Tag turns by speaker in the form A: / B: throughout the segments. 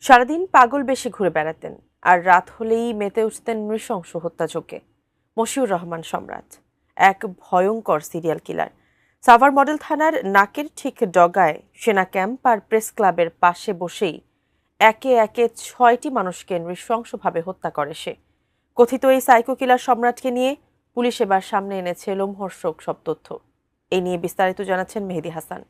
A: সারাদিন পাগল বেশে ঘুরে বেড়াতেন আর রাত হলেই মেতে উঠতেন নৃশংস হত্যাযজ্ঞে। মশিউর রহমান সম্রাট এক ভয়ঙ্কর সিরিয়াল কিলার। সাভার মডেল থানার নাকের ঠিক ডগায় সেনা ক্যাম্প আর প্রেস ক্লাবের পাশে বসেই একে একে ৬টি মানুষকে নৃশংসভাবে হত্যা করে সে। কথিত এই সাইকো কিলার সম্রাটকে নিয়ে পুলিশ এবার সামনে এনেছে লোমহর্ষক সব তথ্য। এই নিয়ে বিস্তারিত জানাচ্ছেন মেহেদী হাসান।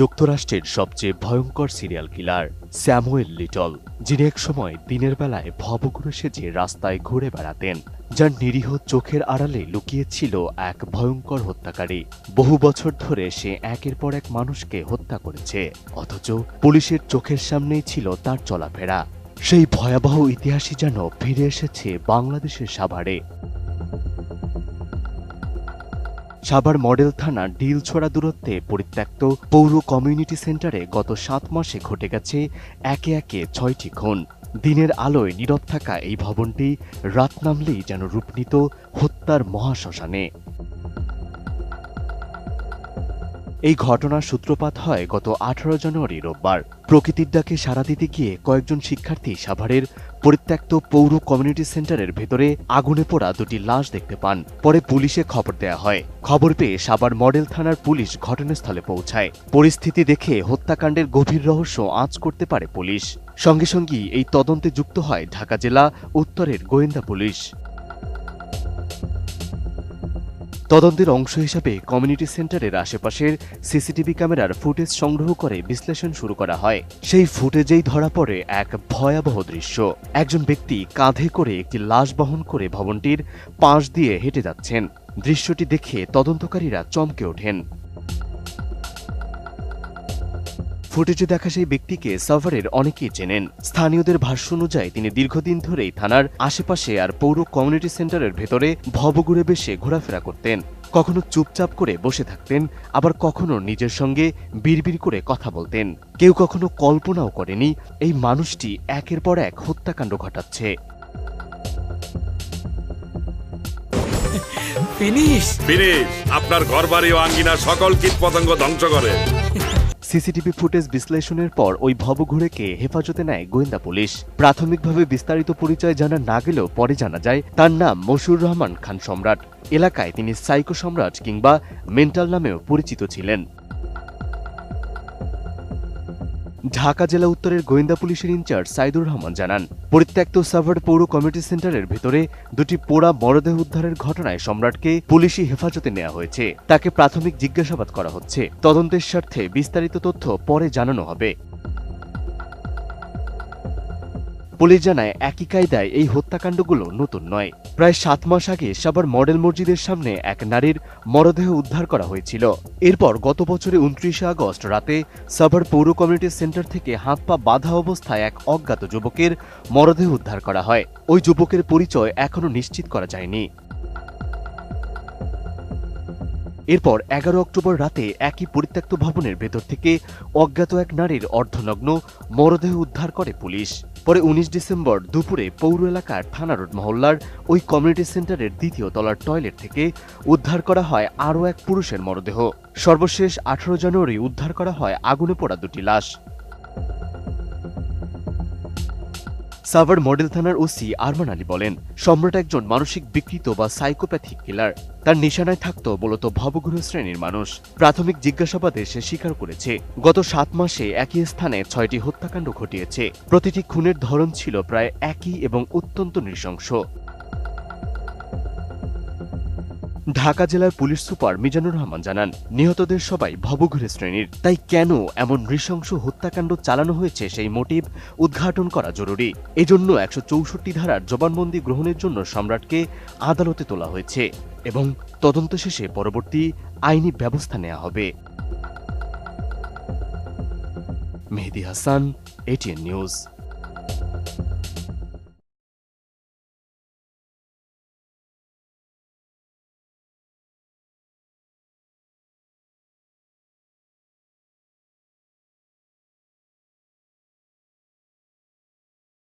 B: যুক্তরাষ্ট্রের সবচেয়ে ভয়ঙ্কর সিরিয়াল কিলার স্যামুয়েল লিটল, যিনি একসময় দিনের বেলায় ভবঘুরে সেজে রাস্তায় ঘুরে বেড়াতেন, যার নিরীহ চোখের আড়ালে লুকিয়েছিল এক ভয়ঙ্কর হত্যাকারী। বহু বছর ধরে সে একের পর এক মানুষকে হত্যা করেছে, অথচ পুলিশের চোখের সামনেই ছিল তার চলাফেরা। সেই ভয়াবহ ইতিহাসই যেন ফিরে এসেছে বাংলাদেশের সাভারে। সাভার মডেল থানা ডিলছড়া দূরত্বে পরিত্যক্ত পৌর কমিউনিটি সেন্টারে গত ৭ মাসে ঘটে গেছে একে একে ৬টি খুন। দিনের আলোয় নীরব থাকা এই ভবনটি রাত নামলেই যেন রূপ নিত হত্যার মহাশ্মশানে। এই ঘটনার সূত্রপাত হয় গত ১৮ জানুয়ারি রোববার। প্রকৃতির ডাকে সাড়া দিতে গিয়ে কয়েকজন শিক্ষার্থী সাভারের পরিত্যক্ত পৌর কমিউনিটি সেন্টারের ভেতরে আগুনে পোড়া দুটি লাশ দেখতে পান। পরে পুলিশে খবর দেয়া হয়। খবর পেয়ে সাভার মডেল থানার পুলিশ ঘটনাস্থলে পৌঁছায়। পরিস্থিতি দেখে হত্যাকাণ্ডের গভীর রহস্য আঁচ করতে পারে পুলিশ। সঙ্গে সঙ্গেই এই তদন্তে যুক্ত হয় ঢাকা জেলা উত্তরের গোয়েন্দা পুলিশ। তদন্তের অংশ হিসাবে কমিউনিটি সেন্টারের আশেপাশের সিসিটিভি ক্যামেরার ফুটেজ সংগ্রহ করে বিশ্লেষণ শুরু করা হয়। সেই ফুটেজেই ধরা পড়ে এক ভয়াবহ দৃশ্য। একজন ব্যক্তি কাঁধে করে একটি লাশ বহন করে ভবনটির পাশ দিয়ে হেঁটে যাচ্ছেন। দৃশ্যটি দেখে তদন্তকারীরা চমকে ওঠেন। ফুটেজে দেখা সেই ব্যক্তিকে সাভারের অনেকেই চেনেন। স্থানীয়দের ভাষ্য অনুযায়ী তিনি দীর্ঘদিন ধরেই থানার আশেপাশে আর পৌর কমিউনিটি সেন্টারের ভেতরে ভবঘুরে বেশে ঘোরাফেরা করতেন। কখনো চুপচাপ করে বসে থাকতেন, আবার কখনো নিজের সঙ্গে বিড়বিড় করে কথা বলতেন। কেউ কখনো কল্পনাও করেনি এই মানুষটি একের পর এক হত্যাকাণ্ড ঘটাচ্ছে।
C: আপনার ঘরবাড়ি ও আঙ্গিনা সকল কীটপতঙ্গ ধ্বংস করে।
B: সিসিটিভি ফুটেজ বিশ্লেষণের পর ওই ভবঘুরেকে হেফাজতে নেয় গোয়েন্দা পুলিশ। প্রাথমিকভাবে বিস্তারিত পরিচয় জানা না গেলেও পরে জানা যায় তার নাম মশিউর রহমান খান সম্রাট। এলাকায় তিনি সাইকো সম্রাট কিংবা মেন্টাল নামেও পরিচিত ছিলেন। ঢাকা জেলা উত্তরের গোয়েন্দা পুলিশের ইনচার্জ সাইদুর রহমান জানান, পরিত্যক্ত সাভার পৌর কমিউনিটি সেন্টারের ভেতরে দুটি পোড়া মরদেহ উদ্ধারের ঘটনায় সম্রাটকে পুলিশি হেফাজতে নেওয়া হয়েছে। তাকে প্রাথমিক জিজ্ঞাসাবাদ করা হচ্ছে। তদন্তের স্বার্থে বিস্তারিত তথ্য পরে জানানো হবে। পুলিশ জানায়, একই কায়দায় এই হত্যাকাণ্ডগুলো নতুন নয়। প্রায় ৭ মাস আগে সাভার মডেল মসজিদের সামনে এক নারীর মরদেহ উদ্ধার করা হয়েছিল। এরপর গত বছরে ২৯শে আগস্ট রাতে সাভার পৌর কমিউনিটি সেন্টার থেকে হাত পা বাঁধা অবস্থায় এক অজ্ঞাত যুবকের মরদেহ উদ্ধার করা হয়। ওই যুবকের পরিচয় এখনো নিশ্চিত করা যায়নি। এরপর ১১ অক্টোবর রাতে একই পরিত্যক্ত ভবনের ভেতর থেকে অজ্ঞাত এক নারীর অর্ধনগ্ন মরদেহ উদ্ধার করে পুলিশ। পরে ১৯ ডিসেম্বর দুপুরে পৌর এলাকার থানা রোড মহল্লার ওই কমিউনিটি সেন্টারের ২য় তলার টয়লেট থেকে উদ্ধার করা হয় আরও এক পুরুষের মরদেহ। সর্বশেষ ১৮ জানুয়ারি উদ্ধার করা হয় আগুনে পোড়া দুটি লাশ। সাভার মডেল থানার ওসি আরমান আলী বলেন, সম্রাট একজন মানসিক বিকৃত বা সাইকোপ্যাথিক কিলার। তার নিশানায় থাকত মূলত ভবঘুরে শ্রেণীর মানুষ। প্রাথমিক জিজ্ঞাসাবাদে সে স্বীকার করেছে, গত ৭ মাসে একই স্থানে ৬টি হত্যাকাণ্ড ঘটিয়েছে। প্রতিটি খুনের ধরন ছিল প্রায় একই এবং অত্যন্ত নৃশংস। ঢাকা জেলার পুলিশ সুপার মিজানুর রহমান জানান, নিহতদের সবাই ভবঘুরে শ্রেণীর। তাই কেন এমন নৃশংস হত্যাকাণ্ড চালানো হয়েছে সেই মোটিভ উদ্ঘাটন করা জরুরি। এজন্য ১৬৪ ধারার জবানবন্দি গ্রহণের জন্য সম্রাটকে আদালতে তোলা হয়েছে এবং তদন্ত শেষে পরবর্তী আইনি ব্যবস্থা নেওয়া হবে। মেহেদী হাসান, এটিএন নিউজ।